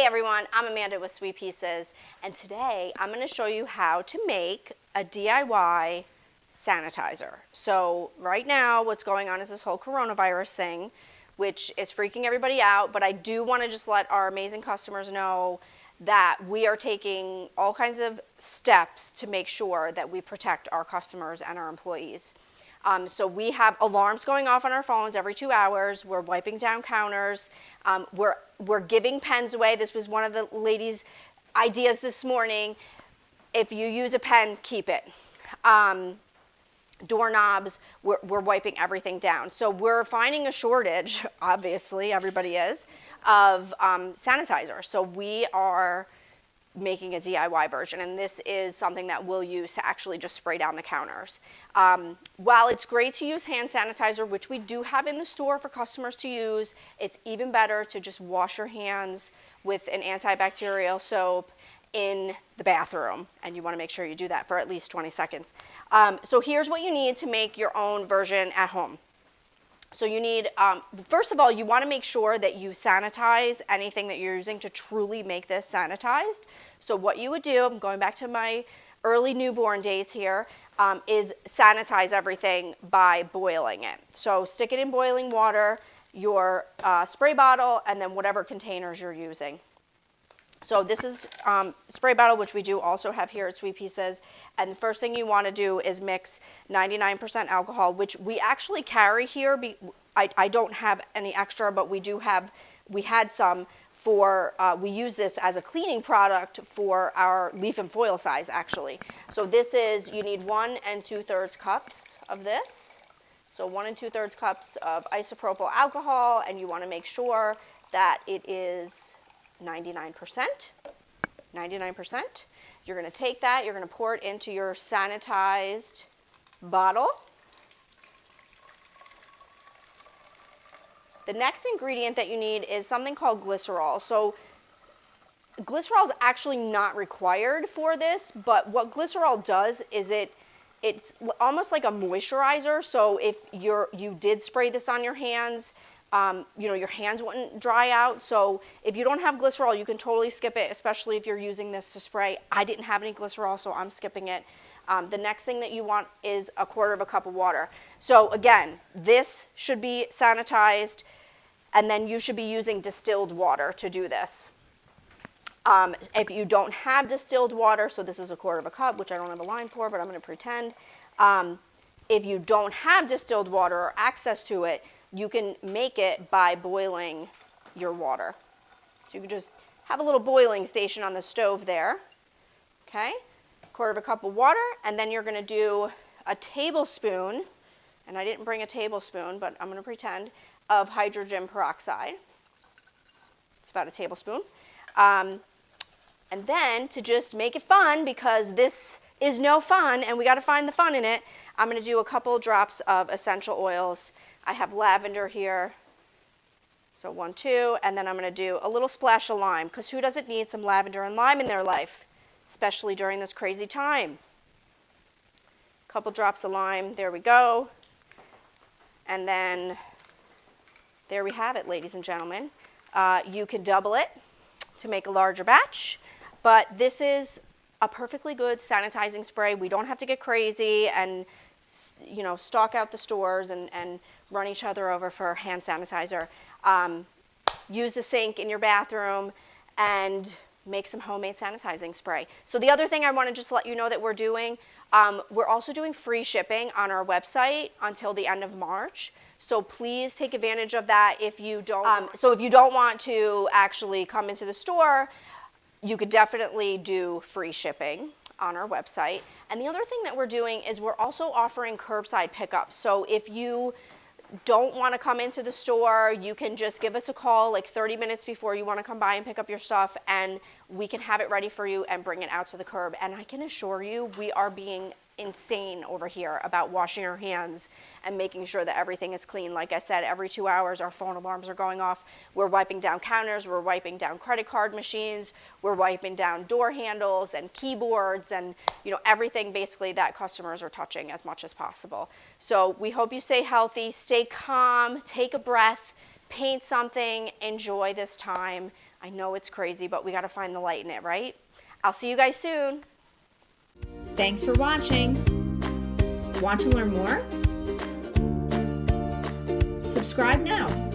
everyone, I'm Amanda with Sweet Pieces, and today I'm going to show you how to make a DIY sanitizer. So right now what's going on is this whole coronavirus thing, which is freaking everybody out, but I do want to just let our amazing customers know that we are taking all kinds of steps to make sure that we protect our customers and our employees. So we have alarms going off on our phones every 2 hours. We're wiping down counters. We're giving pens away. This was one of the ladies' ideas this morning. If you use a pen, keep it. Doorknobs, we're wiping everything down. So we're finding a shortage, obviously, everybody is, of sanitizer. So we are making a DIY version, and this is something that we'll use to actually just spray down the counters. While it's great to use hand sanitizer, which we do have in the store for customers to use, it's even better to just wash your hands with an antibacterial soap in the bathroom, and you want to make sure you do that for at least 20 seconds. So here's what you need to make your own version at home. So you need, first of all, you want to make sure that you sanitize anything that you're using to truly make this sanitized. So what you would do, I'm going back to my early newborn days here, is sanitize everything by boiling it. So stick it in boiling water, your spray bottle, and then whatever containers you're using. So this is spray bottle, which we do also have here at Sweet Pieces. And the first thing you want to do is mix 99% alcohol, which we actually carry here. I don't have any extra, but we had some for, we use this as a cleaning product for our leaf and foil size, actually. So this is, you need 1 2/3 cups of this. So 1 2/3 cups of isopropyl alcohol, and you want to make sure that it is 99%. You're going to take that, you're going to pour it into your sanitized bottle. The next ingredient that you need is something called glycerol. So glycerol is actually not required for this, but what glycerol does is it's almost like a moisturizer. So if you did spray this on your hands, your hands wouldn't dry out. So if you don't have glycerol, you can totally skip it, especially if you're using this to spray. I didn't have any glycerol, so I'm skipping it. The next thing that you want is 1/4 cup of water. So again, this should be sanitized, and then you should be using distilled water to do this. If you don't have distilled water, so this is 1/4 cup, which I don't have a line for, but I'm going to pretend. If you don't have distilled water or access to it, you can make it by boiling your water. So you can just have a little boiling station on the stove there. Okay, 1/4 cup of water, and then you're going to do a tablespoon, and I didn't bring a tablespoon, but I'm going to pretend, of hydrogen peroxide. It's about a tablespoon. And then to just make it fun, because this is no fun and we got to find the fun in it, I'm going to do a couple drops of essential oils. I have lavender here, so 1, 2, and then I'm going to do a little splash of lime, because who doesn't need some lavender and lime in their life, especially during this crazy time? A couple drops of lime, there we go. And then there we have it, ladies and gentlemen. You can double it to make a larger batch, but this is a perfectly good sanitizing spray. We don't have to get crazy and stock out the stores and run each other over for hand sanitizer. Use the sink in your bathroom and make some homemade sanitizing spray. So the other thing I want to just let you know that we're doing, we're also doing free shipping on our website until the end of March. So please take advantage of that. If you don't want to actually come into the store, you could definitely do free shipping on our website. And the other thing that we're doing is we're also offering curbside pickup. So if you don't want to come into the store, you can just give us a call like 30 minutes before you want to come by and pick up your stuff, and we can have it ready for you and bring it out to the curb. And I can assure you, we are being insane over here about washing our hands and making sure that everything is clean. Like I said, every 2 hours our phone alarms are going off. We're wiping down counters, we're wiping down credit card machines, we're wiping down door handles and keyboards and everything basically that customers are touching as much as possible. So we hope you stay healthy, stay calm, take a breath, paint something, enjoy this time. I know it's crazy, but we got to find the light in it, right? I'll see you guys soon. Thanks for watching. Want to learn more? Subscribe now.